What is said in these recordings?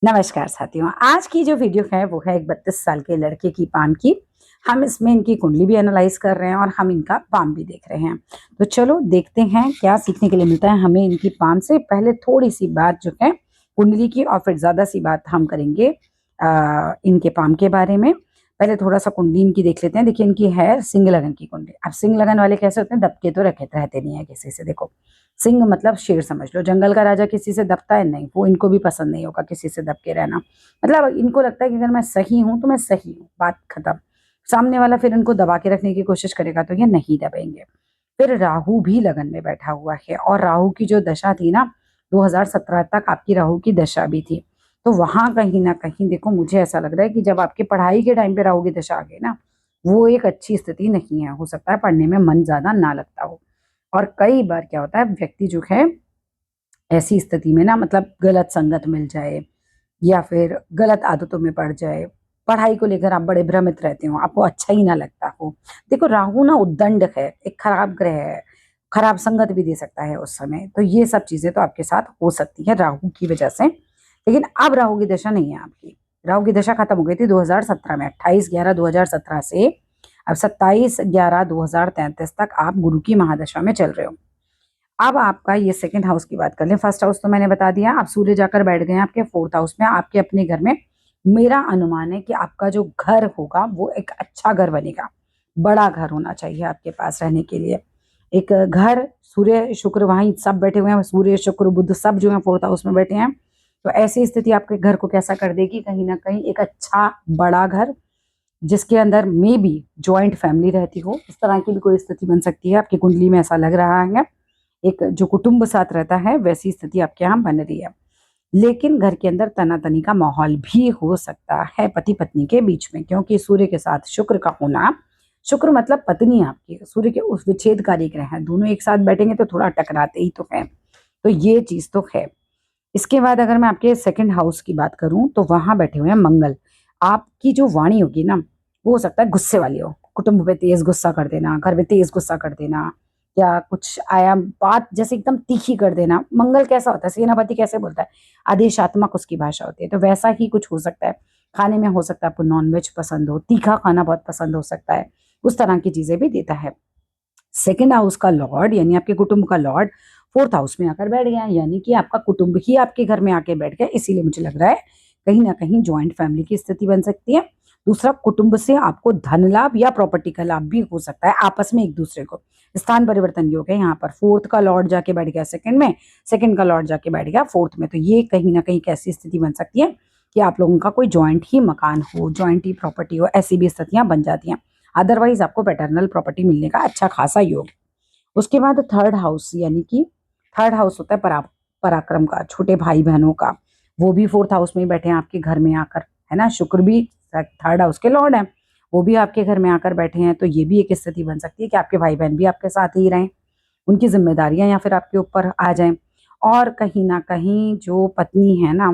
नमस्कार साथियों, आज की जो वीडियो है वो है एक 32 साल के लड़के की पाम की। हम इसमें इनकी कुंडली भी एनालाइज कर रहे हैं और हम इनका पाम भी देख रहे हैं। तो चलो देखते हैं क्या सीखने के लिए मिलता है हमें इनकी पाम से। पहले थोड़ी सी बात जो है कुंडली की और फिर ज्यादा सी बात हम करेंगे इनके पाम के बारे में। पहले थोड़ा सा कुंडली इनकी देख लेते हैं। देखिए इनकी है सिंह लगन की कुंडली। अब सिंह लगन वाले कैसे होते हैं, दबके तो रखे रहते नहीं है किसी से। देखो सिंह मतलब शेर समझ लो, जंगल का राजा किसी से दबता है नहीं, वो इनको भी पसंद नहीं होगा किसी से दब के रहना। मतलब इनको लगता है कि अगर मैं सही हूं तो मैं सही हूँ, बात खत्म। सामने वाला फिर इनको दबा के रखने की कोशिश करेगा तो ये नहीं दबेंगे। फिर राहु भी लगन में बैठा हुआ है और राहु की जो दशा थी ना, 2017 तक आपकी राहु की दशा भी थी। तो वहां कहीं ना कहीं देखो मुझे ऐसा लग रहा है कि जब आपकी पढ़ाई के टाइम पे राहु की दशा आ गई ना, वो एक अच्छी स्थिति नहीं है। हो सकता है पढ़ने में मन ज्यादा ना लगता हो। और कई बार क्या होता है, व्यक्ति जो है ऐसी स्थिति में ना मतलब गलत संगत मिल जाए या फिर गलत आदतों में पड़ जाए, पढ़ाई को लेकर आप बड़े भ्रमित रहते हो, आपको अच्छा ही ना लगता हो। देखो राहु ना उद्दंड है, एक खराब ग्रह है, खराब संगत भी दे सकता है उस समय। तो ये सब चीजें तो आपके साथ हो सकती है राहु की वजह से। लेकिन अब राहु की दशा नहीं है आपकी। राहु की दशा खत्म हो गई थी 2017 में, 28/11/2017 से अब 27/11/2033 तक आप गुरु की महादशा में चल रहे हो। अब आपका ये सेकंड हाउस की बात कर लें। फर्स्ट हाउस तो मैंने बता दिया, आप सूर्य जाकर बैठ गए हैं आपके फोर्थ हाउस में, आपके अपने घर में। मेरा अनुमान है कि आपका जो घर होगा वो एक अच्छा घर बनेगा। बड़ा घर होना चाहिए आपके पास रहने के लिए। एक घर, सूर्य शुक्र वहीं सब बैठे हुए हैं, सूर्य शुक्र बुध सब जो है फोर्थ हाउस में बैठे हैं। तो ऐसी स्थिति आपके घर को कैसा कर देगी, कहीं ना कहीं एक अच्छा बड़ा घर जिसके अंदर मे बी ज्वाइंट फैमिली रहती हो, इस तरह की भी कोई स्थिति बन सकती है। आपकी कुंडली में ऐसा लग रहा है, एक जो कुटुंब साथ रहता है वैसी स्थिति आपके यहाँ बन रही है। लेकिन घर के अंदर तनातनी का माहौल भी हो सकता है पति पत्नी के बीच में, क्योंकि सूर्य के साथ शुक्र का होना, शुक्र मतलब पत्नी आपकी, सूर्य के उस विच्छेदकारी ग्रह हैं, दोनों एक साथ बैठेंगे तो थोड़ा टकराते ही तो है। तो ये चीज तो है। इसके बाद अगर मैं आपके सेकंड हाउस की बात करूं तो वहां बैठे हुए हैं मंगल। आपकी जो वाणी होगी ना, वो हो सकता है गुस्से वाली हो, कुटुंब पे तेज गुस्सा कर देना, घर में तेज गुस्सा कर देना, या कुछ आया बात जैसे एकदम तीखी कर देना। मंगल कैसा होता है, सेनापति कैसे बोलता है, आदेशात्मक उसकी भाषा होती है। तो वैसा ही कुछ हो सकता है। खाने में हो सकता है आपको नॉनवेज पसंद हो, तीखा खाना बहुत पसंद हो सकता है, उस तरह की चीजें भी देता है। सेकंड हाउस का लॉर्ड यानी आपके कुटुंब का लॉर्ड फोर्थ हाउस में आकर बैठ गया, यानी कि आपका कुटुंब ही आपके घर में आके बैठ गया। इसीलिए मुझे लग रहा है कहीं ना कहीं ज्वाइंट फैमिली की स्थिति बन सकती है। दूसरा, कुटुंब से आपको धन लाभ या प्रॉपर्टी का लाभ भी हो सकता है, आपस में एक दूसरे को। स्थान परिवर्तन योग है यहाँ पर, फोर्थ का लॉर्ड जाके बैठ गया सेकंड में, सेकंड का लॉर्ड जाके बैठ गया फोर्थ में। तो ये कहीं ना कहीं कैसी स्थिति बन सकती है कि आप लोगों का कोई ज्वाइंट ही मकान हो, ज्वाइंट ही प्रॉपर्टी हो, ऐसी भी स्थितियां बन जाती हैं। अदरवाइज आपको पैटर्नल प्रॉपर्टी मिलने का अच्छा खासा योग। उसके बाद थर्ड हाउस, यानी कि थर्ड हाउस होता है पराक्रम का, छोटे भाई बहनों का। वो भी फोर्थ हाउस में ही बैठे हैं आपके घर में आकर, है ना। शुक्र भी थर्ड हाउस के लॉर्ड हैं, वो भी आपके घर में आकर बैठे हैं। तो ये भी एक स्थिति बन सकती है कि आपके भाई बहन भी आपके साथ ही रहें, उनकी जिम्मेदारियां या फिर आपके ऊपर आ जाएं। और कहीं ना कहीं जो पत्नी है ना,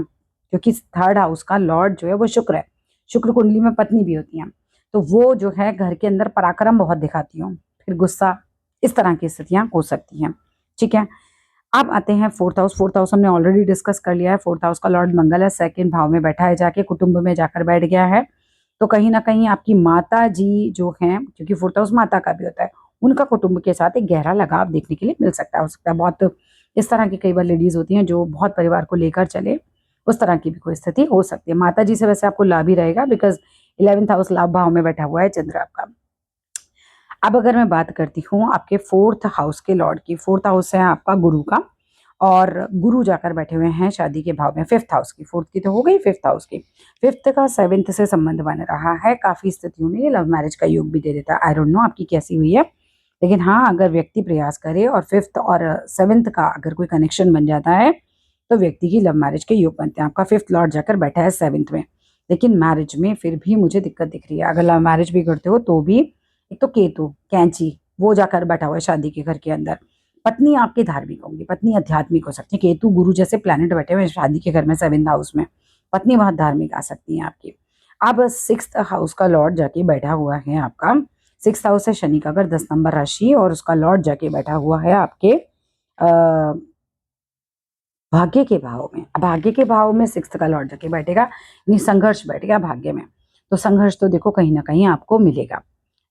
क्योंकि थर्ड हाउस का लॉर्ड जो है वो शुक्र है, शुक्र कुंडली में पत्नी भी होती है, तो वो जो है घर के अंदर पराक्रम बहुत दिखाती हो, फिर गुस्सा, इस तरह की स्थितियां हो सकती हैं। ठीक है। अब आते हैं फोर्थ हाउस। फोर्थ हाउस हमने ऑलरेडी डिस्कस कर लिया है। फोर्थ हाउस का लॉर्ड मंगल है, सेकंड भाव में बैठा है जाके, कुटुंब में जाकर बैठ गया है। तो कहीं ना कहीं आपकी माता जी जो हैं, क्योंकि फोर्थ हाउस माता का भी होता है, उनका कुटुंब के साथ एक गहरा लगाव देखने के लिए मिल सकता है। हो सकता है बहुत, इस तरह की कई बार लेडीज होती हैं जो बहुत परिवार को लेकर चले, उस तरह की भी कोई स्थिति हो सकती है। माता जी से वैसे आपको लाभ ही रहेगा, बिकॉज 11th हाउस लाभ भाव में बैठा हुआ है चंद्र आपका। अब अगर मैं बात करती हूँ आपके फोर्थ हाउस के लॉर्ड की, फोर्थ हाउस है आपका गुरु का, और गुरु जाकर बैठे हुए हैं शादी के भाव में फिफ्थ हाउस की। फोर्थ की तो हो गई, फिफ्थ हाउस की। फिफ्थ का सेवेंथ से संबंध बन रहा है। काफी स्थितियों में ये लव मैरिज का योग भी दे देता है। आई डोंट नो आपकी कैसी हुई है, लेकिन हाँ अगर व्यक्ति प्रयास करे और फिफ्थ और सेवेंथ का अगर कोई कनेक्शन बन जाता है तो व्यक्ति की लव मैरिज के योग बनते हैं। आपका फिफ्थ लॉर्ड जाकर बैठा है सेवेंथ में, लेकिन मैरिज में फिर भी मुझे दिक्कत दिख रही है। अगर लव मैरिज भी करते हो तो भी, एक तो केतु कैंची वो जाकर बैठा हुआ है शादी के घर के अंदर। पत्नी आपकी धार्मिक होंगी, पत्नी आध्यात्मिक हो सकती है, केतु गुरु जैसे प्लैनेट बैठे हुए हैं शादी के घर में सेवेंथ हाउस में, पत्नी बहुत धार्मिक आ सकती है आपकी। अब सिक्स्थ हाउस का लॉर्ड जाके बैठा हुआ है आपका, सिक्स्थ हाउस है शनि का घर, 10 नंबर राशि, और उसका लॉर्ड जाके बैठा हुआ है आपके भाग्य के भाव में, अब भाग्य के भाव में 6th का लॉर्ड जाके बैठेगा, यानी संघर्ष बैठेगा भाग्य में। तो संघर्ष तो देखो कहीं ना कहीं आपको मिलेगा।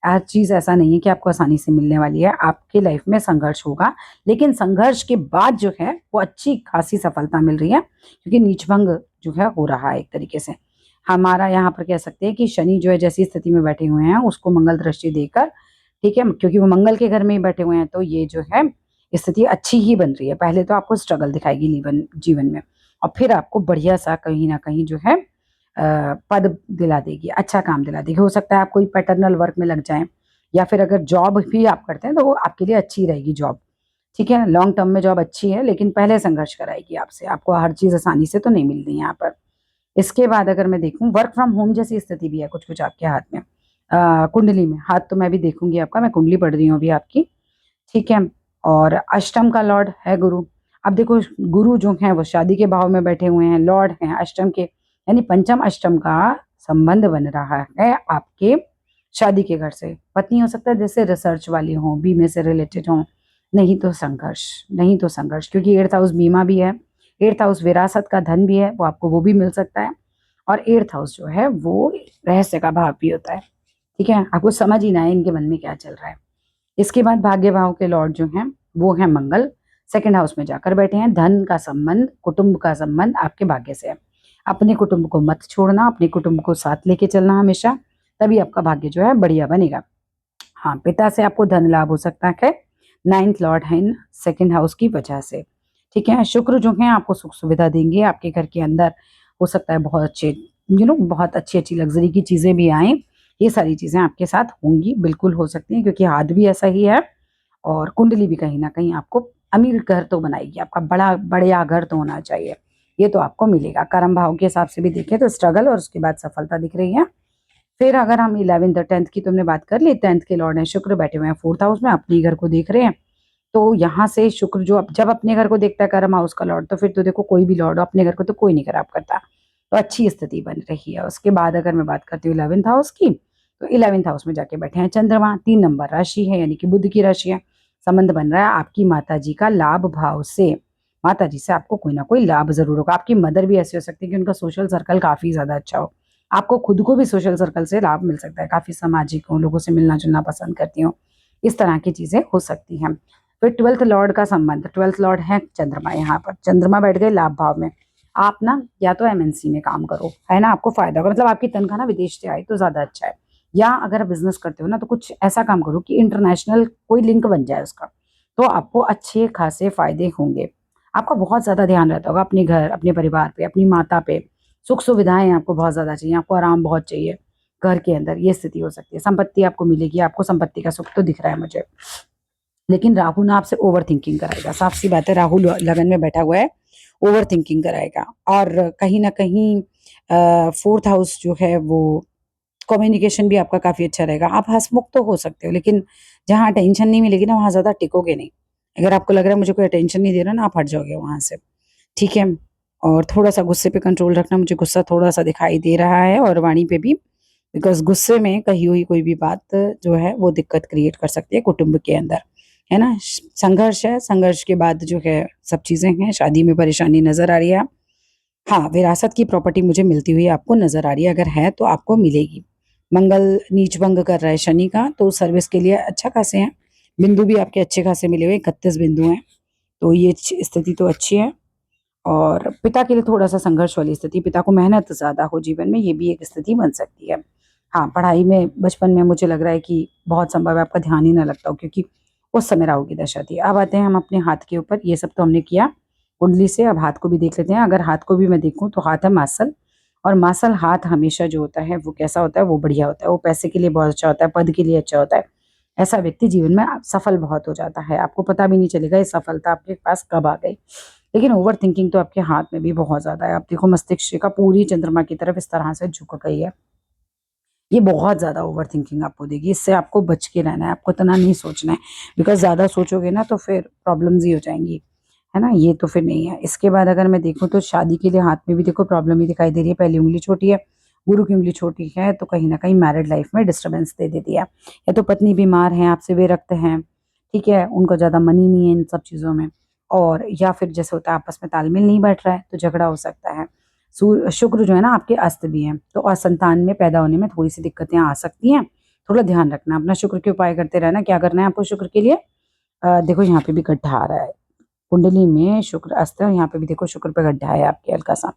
हर चीज ऐसा नहीं है कि आपको आसानी से मिलने वाली है, आपकी लाइफ में संघर्ष होगा, लेकिन संघर्ष के बाद जो है वो अच्छी खासी सफलता मिल रही है, क्योंकि नीचभंग जो है हो रहा है एक तरीके से। हमारा यहाँ पर कह सकते हैं कि शनि जो है जैसी स्थिति में बैठे हुए हैं उसको मंगल दृष्टि देकर, ठीक है, क्योंकि वो मंगल के घर में ही बैठे हुए हैं, तो ये जो है स्थिति अच्छी ही बन रही है। पहले तो आपको स्ट्रगल दिखाएगी जीवन में, और फिर आपको बढ़िया सा कहीं ना कहीं जो है पद दिला देगी, अच्छा काम दिला देगी। हो सकता है आप कोई पैटर्नल वर्क में लग जाएं, या फिर अगर जॉब भी आप करते हैं तो वो आपके लिए अच्छी रहेगी जॉब, ठीक है। लॉन्ग टर्म में जॉब अच्छी है, लेकिन पहले संघर्ष कराएगी आपसे, आपको हर चीज आसानी से तो नहीं मिल रही है यहाँ पर। इसके बाद अगर मैं देखूं, वर्क फ्रॉम होम जैसी स्थिति भी है कुछ कुछ आपके हाथ में, कुंडली में। हाथ तो मैं भी देखूंगी आपका, मैं कुंडली पढ़ रही हूँ अभी आपकी, ठीक है। और अष्टम का लॉर्ड है गुरु। अब देखो गुरु जो है वो शादी के भाव में बैठे हुए हैं, लॉर्ड हैं अष्टम के, यानी पंचम अष्टम का संबंध बन रहा है आपके शादी के घर से। पत्नी हो सकता है जैसे रिसर्च वाली हो, बीमे से रिलेटेड हो, नहीं तो संघर्ष, नहीं तो संघर्ष, क्योंकि 8th हाउस बीमा भी है, 8th हाउस विरासत का धन भी है, वो आपको वो भी मिल सकता है। और 8th हाउस जो है वो रहस्य का भाव भी होता है, ठीक है। आपको समझ ही ना है इनके मन में क्या चल रहा है। इसके बाद भाग्य भाव के लॉर्ड जो हैं वो है मंगल, 2nd हाउस में जाकर बैठे हैं। धन का संबंध, कुटुंब का संबंध आपके भाग्य से है। अपने कुटुंब को मत छोड़ना, अपने कुटुंब को साथ लेके चलना हमेशा, तभी आपका भाग्य जो है बढ़िया बनेगा। हाँ, पिता से आपको धन लाभ हो सकता है, 9th लॉर्ड है 2nd हाउस की वजह से, ठीक है। शुक्र जो है आपको सुख सुविधा देंगे, आपके घर के अंदर हो सकता है बहुत अच्छे बहुत अच्छी अच्छी लग्जरी की चीजें भी आए, ये सारी चीजें आपके साथ होंगी, बिल्कुल हो सकती हैं, क्योंकि हाथ भी ऐसा ही है। और कुंडली भी कहीं ना कहीं आपको अमीर घर तो बनाएगी, आपका बढ़िया घर तो होना चाहिए, ये तो आपको मिलेगा। कर्म भाव के हिसाब से भी देखें तो स्ट्रगल और उसके बाद सफलता दिख रही है। फिर अगर हम 11th 10th की तुमने बात कर ली, 10th के लॉर्ड है शुक्र, बैठे हुए हैं 4th हाउस में, अपने घर को देख रहे हैं। तो यहाँ से शुक्र जो जब अपने घर को देखता है कर्म हाउस का लॉर्ड, तो फिर तो देखो कोई भी लॉर्ड हो अपने घर को तो कोई नहीं खराब करता, तो अच्छी स्थिति बन रही है। उसके बाद अगर मैं बात करती हूँ 11th हाउस की, तो 11th हाउस में जाके बैठे हैं चंद्रमा, 3 नंबर राशि है, यानी कि बुध की राशि है। संबंध बन रहा है आपकी माता जी का लाभ भाव से, माता जी से आपको कोई ना कोई लाभ जरूर होगा। आपकी मदर भी ऐसी हो सकती है कि उनका सोशल सर्कल काफी ज्यादा अच्छा हो, आपको खुद को भी सोशल सर्कल से लाभ मिल सकता है, काफी सामाजिक हो, लोगों से मिलना जुलना पसंद करती हो, इस तरह की चीजें हो सकती हैं। फिर 12th लॉर्ड का संबंध, 12th लॉर्ड है चंद्रमा, यहाँ पर चंद्रमा बैठ गए लाभ भाव में। आप ना या तो एमएनसी में काम करो, है ना, आपको फायदा होगा, मतलब आपकी तनख्वाह ना विदेश से आए तो ज्यादा अच्छा है। या अगर बिजनेस करते हो ना तो कुछ ऐसा काम करो कि इंटरनेशनल कोई लिंक बन जाए उसका, तो आपको अच्छे खासे फायदे होंगे। आपका बहुत ज्यादा ध्यान रहता होगा अपने घर, अपने परिवार पे, अपनी माता पे, सुख सुविधाएं आपको बहुत ज्यादा चाहिए, आपको आराम बहुत चाहिए घर के अंदर, ये स्थिति हो सकती है। संपत्ति आपको मिलेगी, आपको संपत्ति का सुख तो दिख रहा है मुझे, लेकिन राहु ना आपसे ओवर थिंकिंग कराएगा, साफ सी बात है, राहु लगन में बैठा हुआ है, ओवर थिंकिंग कराएगा। और कहीं ना कहीं 4th हाउस जो है वो कम्युनिकेशन भी आपका काफी अच्छा रहेगा। आप हंसमुख तो हो सकते हो, लेकिन जहाँ अटेंशन नहीं मिलेगी ना वहां ज्यादा टिकोगे नहीं। अगर आपको लग रहा है मुझे कोई अटेंशन नहीं दे रहा ना, आप हट जाओगे वहां से, ठीक है। और थोड़ा सा गुस्से पे कंट्रोल रखना, मुझे गुस्सा थोड़ा सा दिखाई दे रहा है, और वाणी पे भी, बिकॉज गुस्से में कही हुई कोई भी बात जो है वो दिक्कत क्रिएट कर सकती है कुटुंब के अंदर, है ना। संघर्ष है, संघर्ष के बाद जो है सब चीजें हैं, शादी में परेशानी नजर आ रही है। हाँ, विरासत की प्रॉपर्टी मुझे मिलती हुई आपको नजर आ रही है, अगर है तो आपको मिलेगी। मंगल नीच भंग कर रहा है शनि का, तो सर्विस के लिए अच्छा खासे हैं, बिंदु भी आपके अच्छे खासे मिले हुए, 31 बिंदु हैं, तो ये स्थिति तो अच्छी है। और पिता के लिए थोड़ा सा संघर्ष वाली स्थिति, पिता को मेहनत ज्यादा हो जीवन में, ये भी एक स्थिति बन सकती है। हाँ, पढ़ाई में बचपन में मुझे लग रहा है कि बहुत संभव है आपका ध्यान ही ना लगता हो, क्योंकि उस समय राहु की दशा थी। अब आते हैं हम अपने हाथ के ऊपर, ये सब तो हमने किया कुंडली से, अब हाथ को भी देख लेते हैं। अगर हाथ को भी मैं देखूं तो हाथ है मासल, और मासल हाथ हमेशा जो होता है वो कैसा होता है, वो बढ़िया होता है, वो पैसे के लिए बहुत अच्छा होता है, पद के लिए अच्छा होता है। ऐसा व्यक्ति जीवन में सफल बहुत हो जाता है, आपको पता भी नहीं चलेगा ये सफलता आपके पास कब आ गई। लेकिन ओवर थिंकिंग तो आपके हाथ में भी बहुत ज्यादा है। आप देखो मस्तिष्क का पूरी चंद्रमा की तरफ इस तरह से झुक गई है, ये बहुत ज्यादा ओवर थिंकिंग आपको देगी, इससे आपको बच के रहना है, आपको इतना नहीं सोचना है, बिकॉज ज्यादा सोचोगे ना तो फिर प्रॉब्लम्स ही हो जाएंगी, है ना, ये तो फिर नहीं है। इसके बाद अगर मैं देखूं तो शादी के लिए हाथ में भी देखो प्रॉब्लम ही दिखाई दे रही है, पहली उंगली छोटी है, गुरु की उंगली छोटी है, तो कहीं ना कहीं मैरिड लाइफ में डिस्टर्बेंस दे देती है। या तो पत्नी बीमार है, आपसे विरक्त हैं, ठीक है, उनको ज्यादा मनी नहीं है इन सब चीजों में, और या फिर जैसे होता है आपस में तालमेल नहीं बैठ रहा है तो झगड़ा हो सकता है। शुक्र जो है ना आपके अस्त भी है, तो और संतान में पैदा होने में थोड़ी सी दिक्कतें आ सकती हैं। थोड़ा ध्यान रखना, अपना शुक्र के उपाय करते रहना। क्या करना है आपको शुक्र के लिए? देखो यहाँ पे भी गड्ढा आ रहा है, कुंडली में शुक्र अस्त है और यहाँ पे भी देखो शुक्र पे गड्ढा है आपके हल्का सा।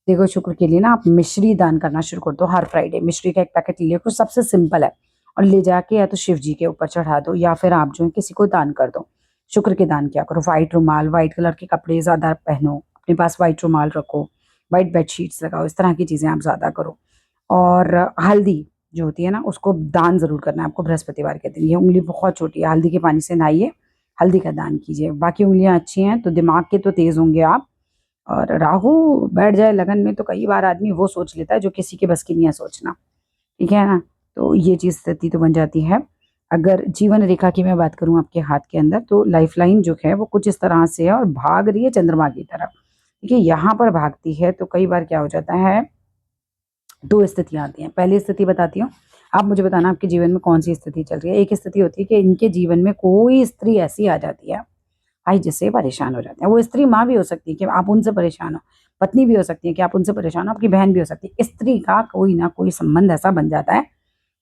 देखो शुक्र के लिए ना आप मिश्री दान करना शुरू कर दो। हर फ्राइडे मिश्री का एक पैकेट ले लो, सबसे सिंपल है, और ले जाके या तो शिव जी के ऊपर चढ़ा दो या फिर आप जो है किसी को दान कर दो। शुक्र के दान क्या करो, व्हाइट रुमाल, व्हाइट कलर के कपड़े ज्यादा पहनो, अपने पास व्हाइट रुमाल रखो, व्हाइट बेडशीट्स लगाओ, इस तरह की चीजें आप ज्यादा करो। और हल्दी जो होती है ना उसको दान जरूर करना है आपको बृहस्पतिवार के दिन। ये उंगली बहुत छोटी है, हल्दी के पानी से नहाइए, हल्दी का दान कीजिए। बाकी उंगलियां अच्छी हैं तो दिमाग के तो तेज होंगे आप। और राहु बैठ जाए लगन में तो कई बार आदमी वो सोच लेता है जो किसी के बस की नहीं है सोचना, ठीक है ना। तो ये चीज स्थिति तो बन जाती है। अगर जीवन रेखा की मैं बात करूं आपके हाथ के अंदर, तो लाइफ लाइन जो है वो कुछ इस तरह से है और भाग रही है चंद्रमा की तरफ। देखिए यहाँ पर भागती है तो कई बार क्या हो जाता है, दो स्थितियां आती हैं। पहली स्थिति बताती हूँ, आप मुझे बताना आपके जीवन में कौन सी स्थिति चल रही है। एक स्थिति होती है कि इनके जीवन में कोई स्त्री ऐसी आ जाती है भाई जिससे परेशान हो जाते हैं। वो स्त्री माँ भी हो सकती है कि आप उनसे परेशान हो, पत्नी भी हो सकती है कि आप उनसे परेशान हो, आपकी बहन भी हो सकती है। स्त्री का कोई ना कोई संबंध ऐसा बन जाता है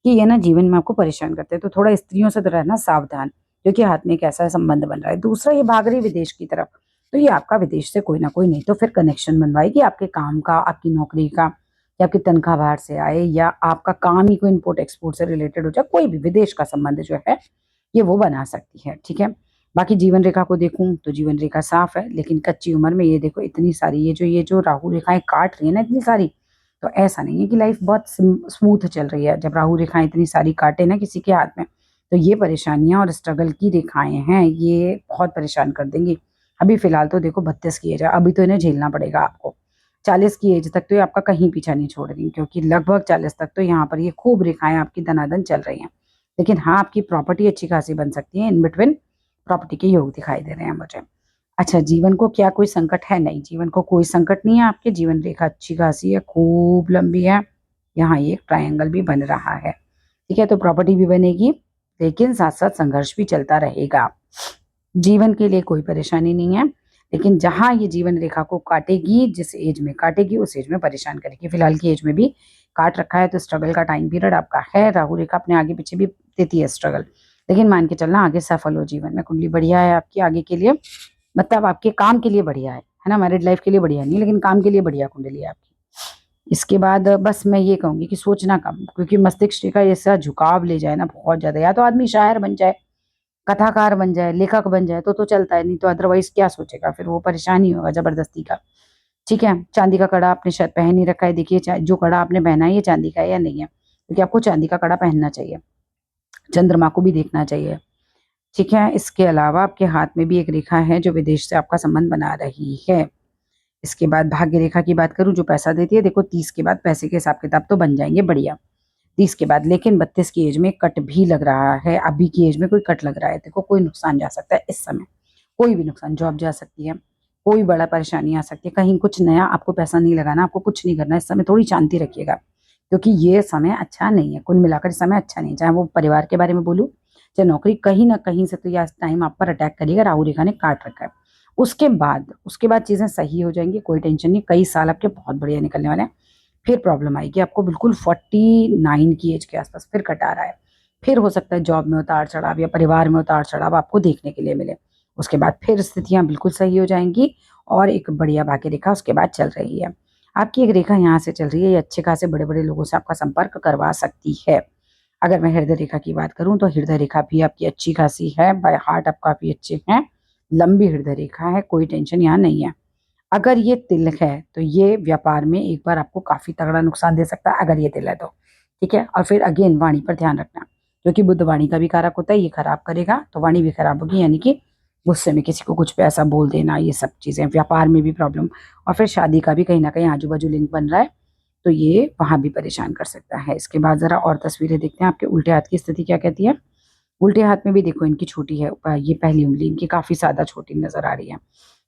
कि ये ना जीवन में आपको परेशान करते हैं। तो थोड़ा स्त्रियों से तो रहना सावधान, क्योंकि हाथ में एक ऐसा संबंध बन रहा है। दूसरा, ये भाग रही विदेश की तरफ, तो ये आपका विदेश से कोई ना कोई नहीं तो फिर कनेक्शन बनवाएगी आपके काम का, आपकी नौकरी का, या आपकी तनख्वाह बाहर से आए, या आपका काम ही कोई इम्पोर्ट एक्सपोर्ट से रिलेटेड हो जाए, कोई भी विदेश का संबंध जो है ये वो बना सकती है, ठीक है। बाकी जीवन रेखा को देखूं तो जीवन रेखा साफ है, लेकिन कच्ची उम्र में ये देखो इतनी सारी ये जो राहु रेखाएं काट रही है ना इतनी सारी, तो ऐसा नहीं है कि लाइफ बहुत स्मूथ चल रही है। जब राहु रेखाएं इतनी सारी काटे ना किसी के हाथ में, तो ये परेशानियां और स्ट्रगल की रेखाएं हैं, ये बहुत परेशान कर देंगी। अभी फिलहाल तो देखो 32 की एज है, अभी तो इन्हें झेलना पड़ेगा आपको। 40 की एज तक तो ये आपका कहीं पीछा नहीं छोड़ रही, क्योंकि लगभग 40 तक तो यहाँ पर ये खूब रेखाएं आपकी दनादन चल रही हैं। लेकिन हाँ, आपकी प्रॉपर्टी अच्छी खासी बन सकती है, इन बिटवीन प्रॉपर्टी के योग दिखाई दे रहे हैं मुझे। अच्छा, जीवन को क्या कोई संकट है? नहीं, जीवन को कोई संकट नहीं है। आपके जीवन रेखा अच्छी खासी है, खूब लंबी है। यहाँ ये ट्रायंगल भी बन रहा है, ठीक है। तो प्रॉपर्टी भी बनेगी, लेकिन साथ साथ संघर्ष भी चलता रहेगा। जीवन के लिए कोई परेशानी नहीं है, लेकिन जहां ये जीवन रेखा को काटेगी, जिस एज में काटेगी उस एज में परेशान करेगी। फिलहाल की एज में भी काट रखा है, तो स्ट्रगल का टाइम पीरियड आपका है। राहु रेखा अपने आगे पीछे भी देती है स्ट्रगल, लेकिन मान के चलना आगे सफल हो जीवन में। कुंडली बढ़िया है आपकी आगे के लिए, मतलब आपके काम के लिए बढ़िया है ना। मैरिड लाइफ के लिए बढ़िया नहीं, लेकिन काम के लिए बढ़िया कुंडली है आपकी। इसके बाद बस मैं ये कहूंगी कि सोचना कम, क्योंकि मस्तिष्क का ऐसा झुकाव ले जाए ना बहुत ज्यादा, या तो आदमी शायर बन जाए, कथाकार बन जाए, लेखक बन जाए, तो चलता है, नहीं तो अदरवाइज क्या सोचेगा, फिर वो परेशानी होगा जबरदस्ती का, ठीक है। चांदी का कड़ा आपने शायद पहन ही रखा है, देखिए जो कड़ा आपने पहना है ये चांदी का है या नहीं है, क्योंकि आपको चांदी का कड़ा पहनना चाहिए। चंद्रमा को भी देखना चाहिए, ठीक है। इसके अलावा आपके हाथ में भी एक रेखा है जो विदेश से आपका संबंध बना रही है। इसके बाद भाग्य रेखा की बात करूं जो पैसा देती है, देखो 30 के बाद पैसे के हिसाब किताब तो बन जाएंगे बढ़िया, 30 के बाद। लेकिन 32 की एज में कट भी लग रहा है, अभी की एज में कोई कट लग रहा है, देखो कोई नुकसान जा सकता है इस समय, कोई भी नुकसान, जॉब जा सकती है, कोई बड़ा परेशानी आ सकती है, कहीं कुछ नया आपको पैसा नहीं लगाना, आपको कुछ नहीं करना इस समय, थोड़ी शांति रखिएगा, क्योंकि ये समय अच्छा नहीं है। कुल मिलाकर इस समय अच्छा नहीं है, चाहे वो परिवार के बारे में बोलूं चाहे नौकरी, कहीं ना कहीं से तो यह टाइम आप पर अटैक करिएगा, राहु रेखा ने काट रखा है। उसके बाद चीजें सही हो जाएंगी, कोई टेंशन नहीं, कई साल आपके बहुत बढ़िया निकलने वाले हैं। फिर प्रॉब्लम आएगी आपको बिल्कुल 49 की एज के आसपास, फिर कटा रहा है, फिर हो सकता है जॉब में उतार चढ़ाव या परिवार में उतार चढ़ाव आपको देखने के लिए मिले। उसके बाद फिर स्थितियां बिल्कुल सही हो जाएंगी, और एक बढ़िया भाग्य रेखा उसके बाद चल रही है। आपकी एक रेखा यहाँ से चल रही है, ये अच्छे खासे बड़े बड़े लोगों से आपका संपर्क करवा सकती है। अगर मैं हृदय रेखा की बात करूं तो हृदय रेखा भी आपकी अच्छी खासी है, बाय हार्ट आप काफी अच्छे हैं, लंबी हृदय रेखा है, कोई टेंशन यहाँ नहीं है। अगर ये तिल है तो ये व्यापार में एक बार आपको काफी तगड़ा नुकसान दे सकता है, अगर ये तिल है तो, ठीक है। और फिर अगेन वाणी पर ध्यान रखना, क्योंकि बुध वाणी का भी कारक होता है, ये खराब करेगा तो वाणी भी खराब होगी, यानी कि गुस्से में किसी को कुछ पे ऐसा बोल देना, ये सब चीजें, व्यापार में भी प्रॉब्लम। और फिर शादी का भी कहीं ना कहीं आजू बाजू लिंक बन रहा है, तो ये वहां भी परेशान कर सकता है। इसके बाद जरा और तस्वीरें देखते हैं, आपके उल्टे हाथ की स्थिति क्या कहती है। उल्टे हाथ में भी देखो इनकी छोटी है, ये पहली उंगली इनकी काफी ज्यादा छोटी नजर आ रही है।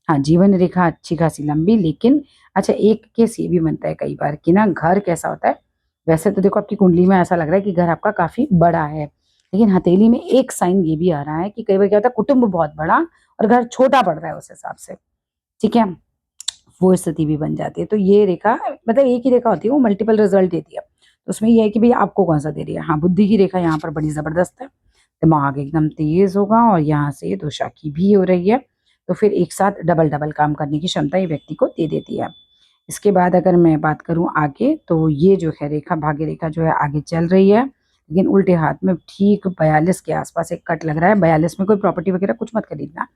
हाँ, जीवन रेखा अच्छी खासी लंबी, लेकिन अच्छा एक केस ये भी बनता है कई बार कि ना घर कैसा होता है, वैसे तो देखो आपकी कुंडली में ऐसा लग रहा है कि घर आपका काफी बड़ा है, लेकिन हथेली में एक साइन ये भी आ रहा है कि कई बार क्या होता है, कुटुंब बहुत बड़ा और घर छोटा पड़ रहा है उस हिसाब से, ठीक है? वो स्थिति भी बन जाती है। तो ये रेखा मतलब एक ही रेखा होती है, वो मल्टीपल रिज़ल्ट देती है। तो उसमें ये है कि भई आपको कौन-सा दे रही है। हाँ, बुद्धि की रेखा यहाँ पर बड़ी ज़बरदस्त है, दिमाग एकदम तेज़ होगा और यहाँ से दोषा की भी हो रही है, तो फिर एक साथ डबल-डबल काम करने की क्षमता ये व्यक्ति को दे देती है। इसके बाद अगर मैं बात करूँ आगे, तो ये जो है रेखा, भाग्य रेखा जो है आगे चल रही है, लेकिन उल्टे हाथ में ठीक 42 के आस-पास एक कट लग रहा है। 42 में कोई प्रॉपर्टी वगैरह कुछ मत खरीदना,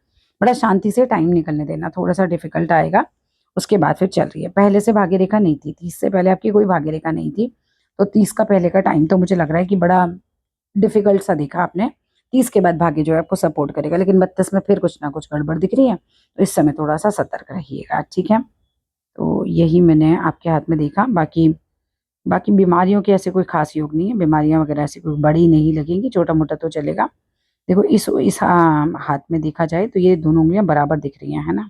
बड़ा शांति से टाइम निकलने देना, थोड़ा-सा डिफ़िकल्ट आएगा, उसके बाद फिर चल रही है। पहले से भाग्य रेखा नहीं थी, 30 से पहले आपकी कोई भाग्य रेखा नहीं थी, तो 30 का पहले का टाइम तो मुझे लग रहा है कि बड़ा डिफ़िकल्ट सा देखा आपने। 30 के बाद भाग्य जो है आपको सपोर्ट करेगा, लेकिन 32 में फिर कुछ ना कुछ गड़बड़ दिख रही है, तो इस समय थोड़ा-सा सतर्क रहिएगा, ठीक है? तो यही मैंने आपके हाथ में देखा, बाकी बाकी बीमारियों के ऐसे कोई ख़ास योग नहीं है, बीमारियाँ वग़ैरह ऐसी कोई बड़ी नहीं लगेंगी, छोटा-मोटा तो चलेगा। देखो इस हाथ में देखा जाए तो ये दोनों उँगलियाँ बराबर दिख रही हैं, है ना?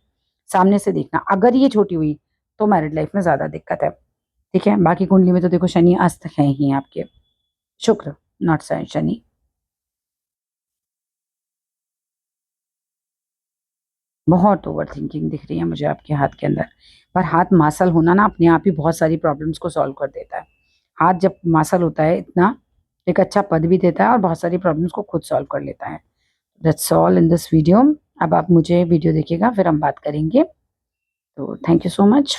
सामने से देखना, अगर ये छोटी हुई, तो मैरिड लाइफ़ में ज़्यादा दिक्कत है, ठीक है? बाकी कुंडली में तो देखो शनि अस्त हैं ही आपके, शुक्र नॉट स शनि। बहुत ओवरथिंकिंग दिख रही है मुझे आपके हाथ के अंदर। पर हाथ मार्शल होना ना अपने आप ही बहुत सारी प्रॉब्लम्स को सॉल्व कर देता है। हाथ जब मार्शल होता है इतना, एक अच्छा पद भी देता है और बहुत सारी प्रॉब्लम्स को खुद सॉल्व कर लेता है। That's all in this video. अब आप मुझे वीडियो देखिएगा फिर हम बात करेंगे। तो थैंक यू सो मच।